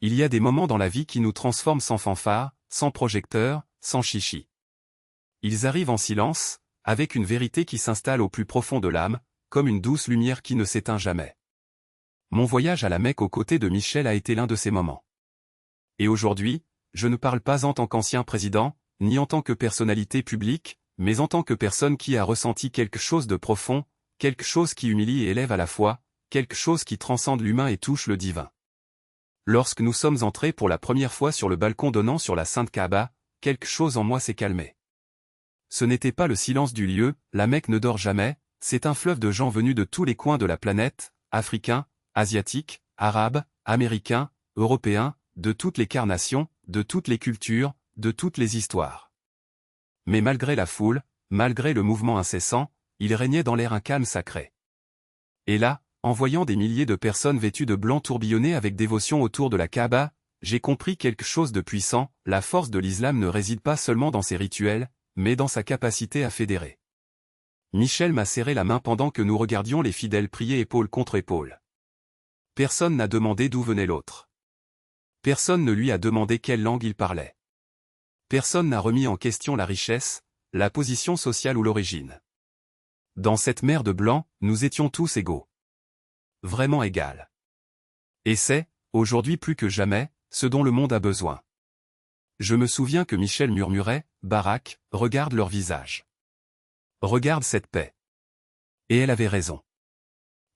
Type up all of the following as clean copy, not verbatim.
Il y a des moments dans la vie qui nous transforment sans fanfare, sans projecteur, sans chichi. Ils arrivent en silence, avec une vérité qui s'installe au plus profond de l'âme, comme une douce lumière qui ne s'éteint jamais. Mon voyage à la Mecque aux côtés de Michel a été l'un de ces moments. Et aujourd'hui, je ne parle pas en tant qu'ancien président, ni en tant que personnalité publique, mais en tant que personne qui a ressenti quelque chose de profond, quelque chose qui humilie et élève à la fois, quelque chose qui transcende l'humain et touche le divin. Lorsque nous sommes entrés pour la première fois sur le balcon donnant sur la Sainte Kaaba, quelque chose en moi s'est calmé. Ce n'était pas le silence du lieu, la Mecque ne dort jamais, c'est un fleuve de gens venus de tous les coins de la planète, africains, asiatiques, arabes, américains, européens, de toutes les carnations, de toutes les cultures, de toutes les histoires. Mais malgré la foule, malgré le mouvement incessant, il régnait dans l'air un calme sacré. Et là, en voyant des milliers de personnes vêtues de blanc tourbillonner avec dévotion autour de la Kaaba, j'ai compris quelque chose de puissant, la force de l'islam ne réside pas seulement dans ses rituels, mais dans sa capacité à fédérer. Michel m'a serré la main pendant que nous regardions les fidèles prier épaule contre épaule. Personne n'a demandé d'où venait l'autre. Personne ne lui a demandé quelle langue il parlait. Personne n'a remis en question la richesse, la position sociale ou l'origine. Dans cette mer de blanc, nous étions tous égaux. Vraiment égales. Et c'est, aujourd'hui plus que jamais, ce dont le monde a besoin. Je me souviens que Michel murmurait, « Barak, regarde leur visage. Regarde cette paix. » Et elle avait raison.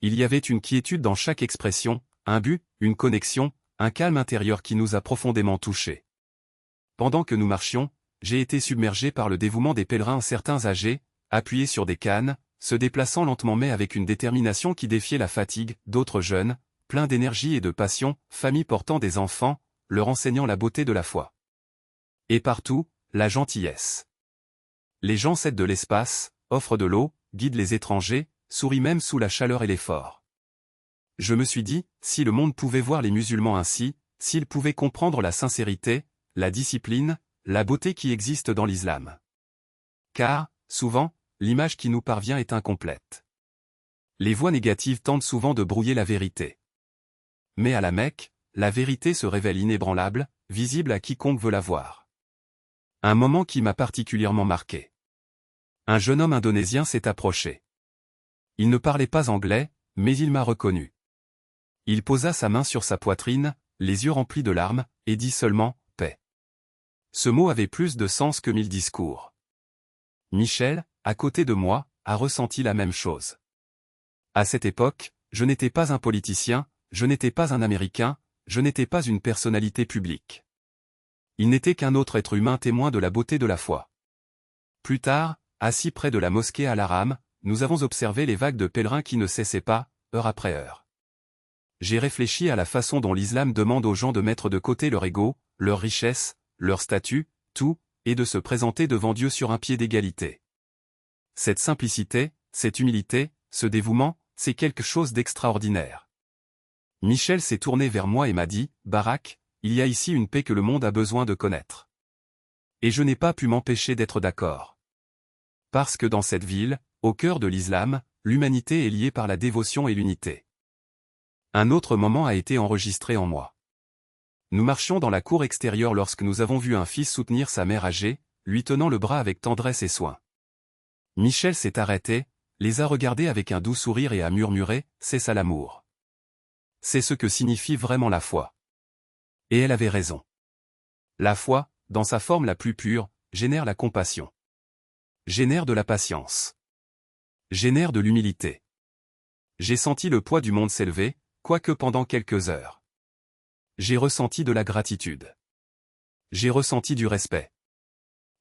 Il y avait une quiétude dans chaque expression, un but, une connexion, un calme intérieur qui nous a profondément touchés. Pendant que nous marchions, j'ai été submergé par le dévouement des pèlerins, certains âgés, appuyés sur des cannes, se déplaçant lentement mais avec une détermination qui défiait la fatigue, d'autres jeunes, pleins d'énergie et de passion, familles portant des enfants, leur enseignant la beauté de la foi. Et partout, la gentillesse. Les gens cèdent de l'espace, offrent de l'eau, guident les étrangers, sourient même sous la chaleur et l'effort. Je me suis dit, si le monde pouvait voir les musulmans ainsi, s'il pouvait comprendre la sincérité, la discipline, la beauté qui existe dans l'islam. Car, souvent, l'image qui nous parvient est incomplète. Les voix négatives tentent souvent de brouiller la vérité. Mais à la Mecque, la vérité se révèle inébranlable, visible à quiconque veut la voir. Un moment qui m'a particulièrement marqué. Un jeune homme indonésien s'est approché. Il ne parlait pas anglais, mais il m'a reconnu. Il posa sa main sur sa poitrine, les yeux remplis de larmes, et dit seulement « paix ». Ce mot avait plus de sens que 1000 discours. Michel, à côté de moi, a ressenti la même chose. À cette époque, je n'étais pas un politicien, je n'étais pas un Américain, je n'étais pas une personnalité publique. Il n'était qu'un autre être humain témoin de la beauté de la foi. Plus tard, assis près de la mosquée Al-Haram, nous avons observé les vagues de pèlerins qui ne cessaient pas, heure après heure. J'ai réfléchi à la façon dont l'islam demande aux gens de mettre de côté leur ego, leur richesse, leur statut, tout, et de se présenter devant Dieu sur un pied d'égalité. Cette simplicité, cette humilité, ce dévouement, c'est quelque chose d'extraordinaire. Michel s'est tourné vers moi et m'a dit, « Barak, il y a ici une paix que le monde a besoin de connaître. » Et je n'ai pas pu m'empêcher d'être d'accord. Parce que dans cette ville, au cœur de l'islam, l'humanité est liée par la dévotion et l'unité. Un autre moment a été enregistré en moi. Nous marchions dans la cour extérieure lorsque nous avons vu un fils soutenir sa mère âgée, lui tenant le bras avec tendresse et soin. Michel s'est arrêté, les a regardés avec un doux sourire et a murmuré, « C'est ça l'amour. C'est ce que signifie vraiment la foi. » Et elle avait raison. La foi, dans sa forme la plus pure, génère la compassion. Génère de la patience. Génère de l'humilité. J'ai senti le poids du monde s'élever, quoique pendant quelques heures. J'ai ressenti de la gratitude. J'ai ressenti du respect.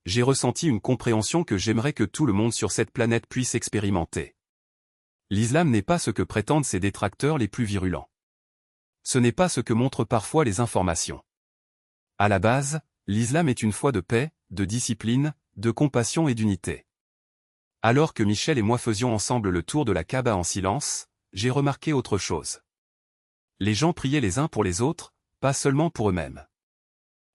J'ai ressenti une compréhension que j'aimerais que tout le monde sur cette planète puisse expérimenter. L'islam n'est pas ce que prétendent ses détracteurs les plus virulents. Ce n'est pas ce que montrent parfois les informations. À la base, l'islam est une foi de paix, de discipline, de compassion et d'unité. Alors que Michel et moi faisions ensemble le tour de la Kaaba en silence, j'ai remarqué autre chose. Les gens priaient les uns pour les autres, pas seulement pour eux-mêmes.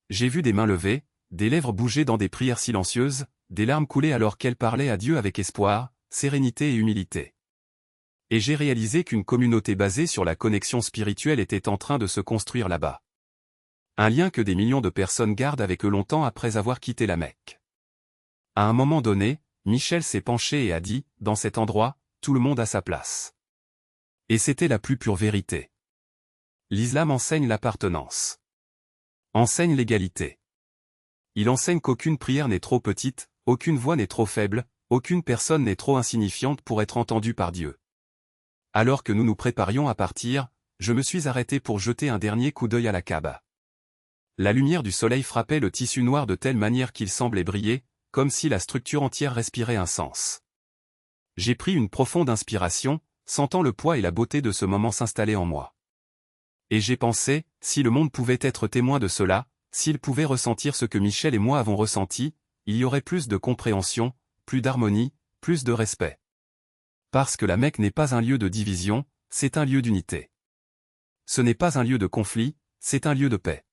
J'ai vu des mains levées, des lèvres bouger dans des prières silencieuses, des larmes couler alors qu'elles parlaient à Dieu avec espoir, sérénité et humilité. Et j'ai réalisé qu'une communauté basée sur la connexion spirituelle était en train de se construire là-bas. Un lien que des millions de personnes gardent avec eux longtemps après avoir quitté la Mecque. À un moment donné, Michel s'est penché et a dit, dans cet endroit, tout le monde a sa place. Et c'était la plus pure vérité. L'islam enseigne l'appartenance. Enseigne l'égalité. Il enseigne qu'aucune prière n'est trop petite, aucune voix n'est trop faible, aucune personne n'est trop insignifiante pour être entendue par Dieu. Alors que nous nous préparions à partir, je me suis arrêté pour jeter un dernier coup d'œil à la Kaaba. La lumière du soleil frappait le tissu noir de telle manière qu'il semblait briller, comme si la structure entière respirait un sens. J'ai pris une profonde inspiration, sentant le poids et la beauté de ce moment s'installer en moi. Et j'ai pensé, si le monde pouvait être témoin de cela, s'il pouvait ressentir ce que Michel et moi avons ressenti, il y aurait plus de compréhension, plus d'harmonie, plus de respect. Parce que la Mecque n'est pas un lieu de division, c'est un lieu d'unité. Ce n'est pas un lieu de conflit, c'est un lieu de paix.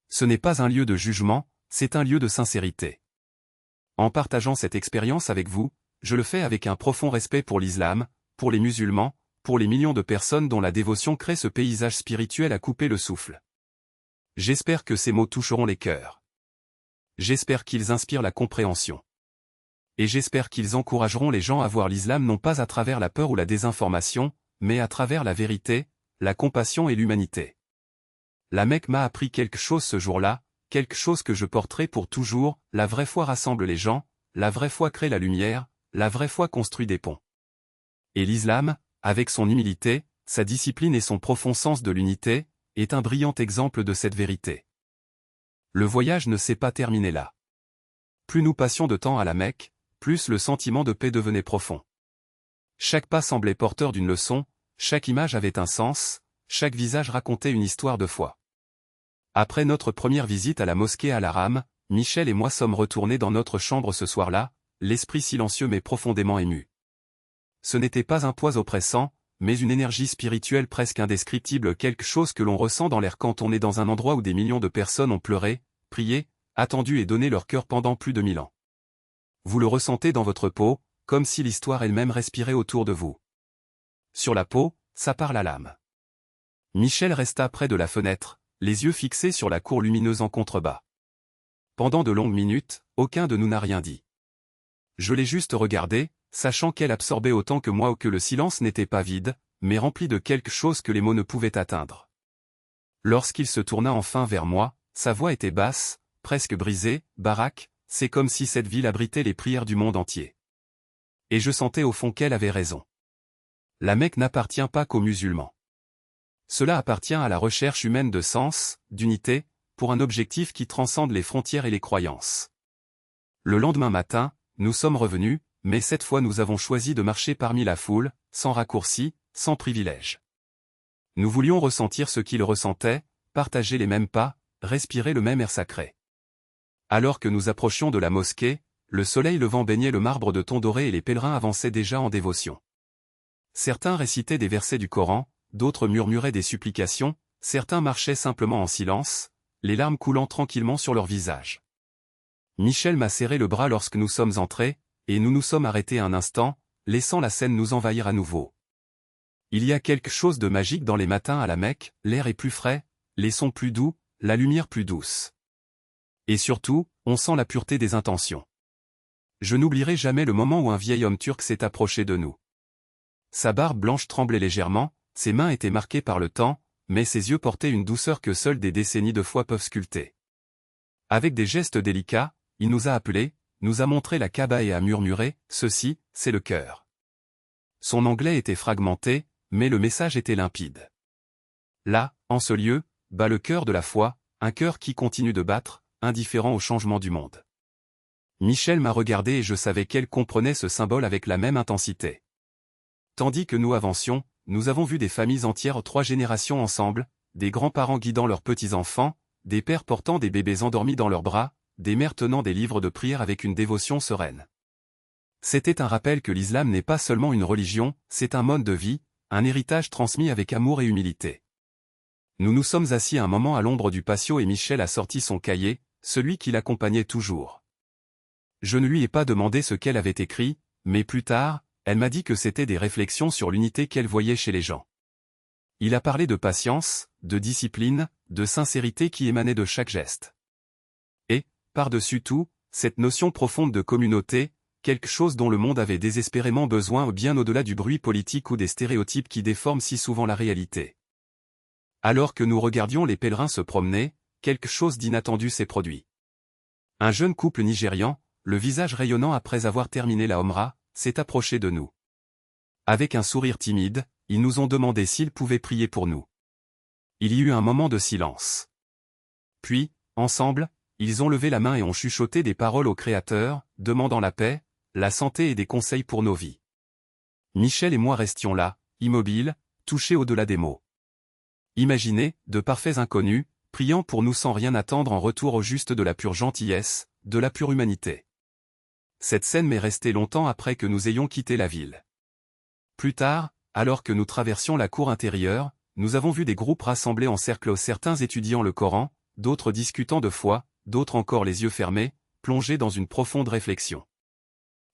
Ce n'est pas un lieu de jugement, c'est un lieu de sincérité. En partageant cette expérience avec vous, je le fais avec un profond respect pour l'islam, pour les musulmans, pour les millions de personnes dont la dévotion crée ce paysage spirituel à couper le souffle. J'espère que ces mots toucheront les cœurs. J'espère qu'ils inspirent la compréhension. Et j'espère qu'ils encourageront les gens à voir l'islam non pas à travers la peur ou la désinformation, mais à travers la vérité, la compassion et l'humanité. La Mecque m'a appris quelque chose ce jour-là, quelque chose que je porterai pour toujours, la vraie foi rassemble les gens, la vraie foi crée la lumière, la vraie foi construit des ponts. Et l'islam, avec son humilité, sa discipline et son profond sens de l'unité, est un brillant exemple de cette vérité. Le voyage ne s'est pas terminé là. Plus nous passions de temps à la Mecque, plus le sentiment de paix devenait profond. Chaque pas semblait porteur d'une leçon, chaque image avait un sens, chaque visage racontait une histoire de foi. Après notre première visite à la mosquée Al-Haram, Michel et moi sommes retournés dans notre chambre ce soir-là, l'esprit silencieux mais profondément ému. Ce n'était pas un poids oppressant, mais une énergie spirituelle presque indescriptible, quelque chose que l'on ressent dans l'air quand on est dans un endroit où des millions de personnes ont pleuré, prié, attendu et donné leur cœur pendant plus de 1000 ans. Vous le ressentez dans votre peau, comme si l'histoire elle-même respirait autour de vous. Sur la peau, ça parle à l'âme. Michel resta près de la fenêtre, les yeux fixés sur la cour lumineuse en contrebas. Pendant de longues minutes, aucun de nous n'a rien dit. Je l'ai juste regardé, sachant qu'elle absorbait autant que moi ou que le silence n'était pas vide, mais rempli de quelque chose que les mots ne pouvaient atteindre. Lorsqu'il se tourna enfin vers moi, sa voix était basse, presque brisée, Barak, c'est comme si cette ville abritait les prières du monde entier. Et je sentais au fond qu'elle avait raison. La Mecque n'appartient pas qu'aux musulmans. Cela appartient à la recherche humaine de sens, d'unité, pour un objectif qui transcende les frontières et les croyances. Le lendemain matin, nous sommes revenus, mais cette fois nous avons choisi de marcher parmi la foule, sans raccourci, sans privilège. Nous voulions ressentir ce qu'ils ressentaient, partager les mêmes pas, respirer le même air sacré. Alors que nous approchions de la mosquée, le soleil levant baignait le marbre de tons dorés et les pèlerins avançaient déjà en dévotion. Certains récitaient des versets du Coran, d'autres murmuraient des supplications, certains marchaient simplement en silence, les larmes coulant tranquillement sur leurs visages. Michel m'a serré le bras lorsque nous sommes entrés, et nous nous sommes arrêtés un instant, laissant la scène nous envahir à nouveau. Il y a quelque chose de magique dans les matins à la Mecque, l'air est plus frais, les sons plus doux, la lumière plus douce. Et surtout, on sent la pureté des intentions. Je n'oublierai jamais le moment où un vieil homme turc s'est approché de nous. Sa barbe blanche tremblait légèrement, ses mains étaient marquées par le temps, mais ses yeux portaient une douceur que seules des décennies de foi peuvent sculpter. Avec des gestes délicats, il nous a appelés, nous a montré la Kaaba et a murmuré, « Ceci, c'est le cœur ». Son anglais était fragmenté, mais le message était limpide. Là, en ce lieu, bat le cœur de la foi, un cœur qui continue de battre, indifférent au changement du monde. Michel m'a regardé et je savais qu'elle comprenait ce symbole avec la même intensité. Tandis que nous avancions, nous avons vu des familles entières 3 générations ensemble, des grands-parents guidant leurs petits-enfants, des pères portant des bébés endormis dans leurs bras, des mères tenant des livres de prière avec une dévotion sereine. C'était un rappel que l'islam n'est pas seulement une religion, c'est un mode de vie, un héritage transmis avec amour et humilité. Nous nous sommes assis un moment à l'ombre du patio et Michel a sorti son cahier, celui qui l'accompagnait toujours. Je ne lui ai pas demandé ce qu'elle avait écrit, mais plus tard, elle m'a dit que c'était des réflexions sur l'unité qu'elle voyait chez les gens. Il a parlé de patience, de discipline, de sincérité qui émanait de chaque geste. Et, par-dessus tout, cette notion profonde de communauté, quelque chose dont le monde avait désespérément besoin bien au-delà du bruit politique ou des stéréotypes qui déforment si souvent la réalité. Alors que nous regardions les pèlerins se promener, quelque chose d'inattendu s'est produit. Un jeune couple nigérian, le visage rayonnant après avoir terminé la Omra, s'est approché de nous. Avec un sourire timide, ils nous ont demandé s'ils pouvaient prier pour nous. Il y eut un moment de silence. Puis, ensemble, ils ont levé la main et ont chuchoté des paroles au Créateur, demandant la paix, la santé et des conseils pour nos vies. Michel et moi restions là, immobiles, touchés au-delà des mots. Imaginez, de parfaits inconnus, priant pour nous sans rien attendre en retour au juste de la pure gentillesse, de la pure humanité. Cette scène m'est restée longtemps après que nous ayons quitté la ville. Plus tard, alors que nous traversions la cour intérieure, nous avons vu des groupes rassemblés en cercle, certains étudiant le Coran, d'autres discutant de foi, d'autres encore les yeux fermés, plongés dans une profonde réflexion.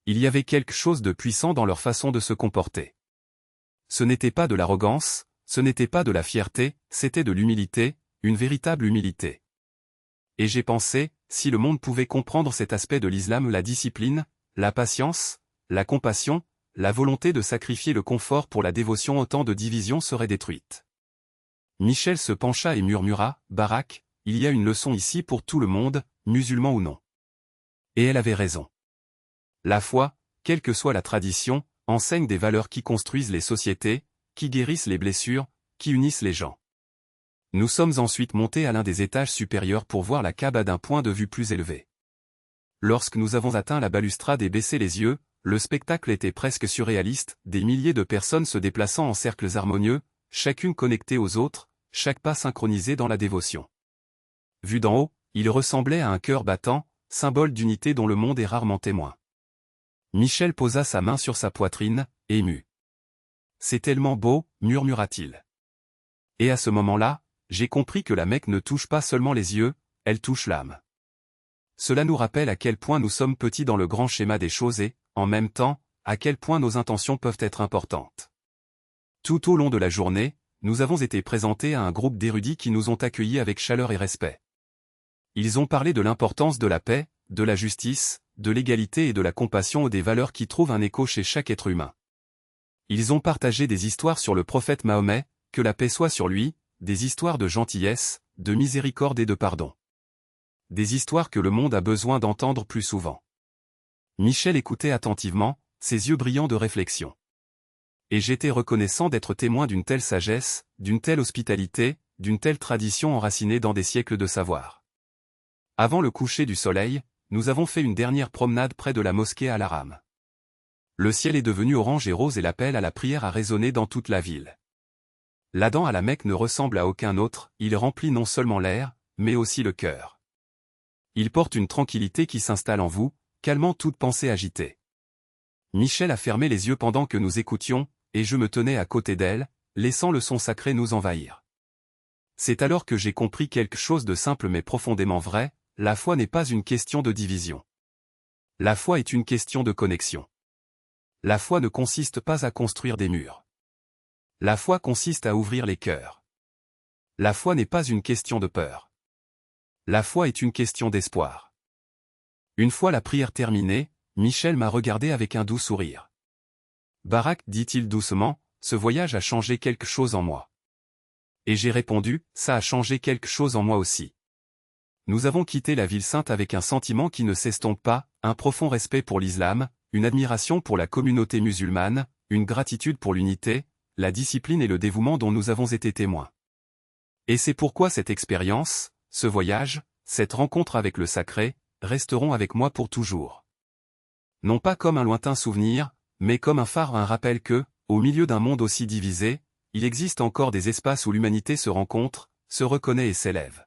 Il y avait quelque chose de puissant dans leur façon de se comporter. Ce n'était pas de l'arrogance, ce n'était pas de la fierté, c'était de l'humilité, une véritable humilité. Et j'ai pensé, si le monde pouvait comprendre cet aspect de l'islam, la discipline, la patience, la compassion, la volonté de sacrifier le confort pour la dévotion, autant de divisions seraient détruites. Michel se pencha et murmura, « Barak, il y a une leçon ici pour tout le monde, musulman ou non. » Et elle avait raison. La foi, quelle que soit la tradition, enseigne des valeurs qui construisent les sociétés, qui guérissent les blessures, qui unissent les gens. Nous sommes ensuite montés à l'un des étages supérieurs pour voir la Kaaba d'un point de vue plus élevé. Lorsque nous avons atteint la balustrade et baissé les yeux, le spectacle était presque surréaliste, des milliers de personnes se déplaçant en cercles harmonieux, chacune connectée aux autres, chaque pas synchronisé dans la dévotion. Vu d'en haut, il ressemblait à un cœur battant, symbole d'unité dont le monde est rarement témoin. Michel posa sa main sur sa poitrine, ému. « C'est tellement beau, murmura-t-il. Et à ce moment-là, j'ai compris que la Mecque ne touche pas seulement les yeux, elle touche l'âme. Cela nous rappelle à quel point nous sommes petits dans le grand schéma des choses et, en même temps, à quel point nos intentions peuvent être importantes. » Tout au long de la journée, nous avons été présentés à un groupe d'érudits qui nous ont accueillis avec chaleur et respect. Ils ont parlé de l'importance de la paix, de la justice, de l'égalité et de la compassion, des valeurs qui trouvent un écho chez chaque être humain. Ils ont partagé des histoires sur le prophète Mahomet, que la paix soit sur lui, des histoires de gentillesse, de miséricorde et de pardon. Des histoires que le monde a besoin d'entendre plus souvent. Michel écoutait attentivement, ses yeux brillants de réflexion. Et j'étais reconnaissant d'être témoin d'une telle sagesse, d'une telle hospitalité, d'une telle tradition enracinée dans des siècles de savoir. Avant le coucher du soleil, nous avons fait une dernière promenade près de la mosquée Al-Haram. Le ciel est devenu orange et rose et l'appel à la prière a résonné dans toute la ville. L'Adhan à la Mecque ne ressemble à aucun autre, il remplit non seulement l'air, mais aussi le cœur. Il porte une tranquillité qui s'installe en vous, calmant toute pensée agitée. Michel a fermé les yeux pendant que nous écoutions, et je me tenais à côté d'elle, laissant le son sacré nous envahir. C'est alors que j'ai compris quelque chose de simple mais profondément vrai, la foi n'est pas une question de division. La foi est une question de connexion. La foi ne consiste pas à construire des murs. La foi consiste à ouvrir les cœurs. La foi n'est pas une question de peur. La foi est une question d'espoir. Une fois la prière terminée, Michel m'a regardé avec un doux sourire. « Barak, dit-il doucement, ce voyage a changé quelque chose en moi. » Et j'ai répondu, « Ça a changé quelque chose en moi aussi. » Nous avons quitté la ville sainte avec un sentiment qui ne s'estompe pas, un profond respect pour l'islam, une admiration pour la communauté musulmane, une gratitude pour l'unité, la discipline et le dévouement dont nous avons été témoins. Et c'est pourquoi cette expérience, ce voyage, cette rencontre avec le sacré, resteront avec moi pour toujours. Non pas comme un lointain souvenir, mais comme un phare, un rappel que, au milieu d'un monde aussi divisé, il existe encore des espaces où l'humanité se rencontre, se reconnaît et s'élève.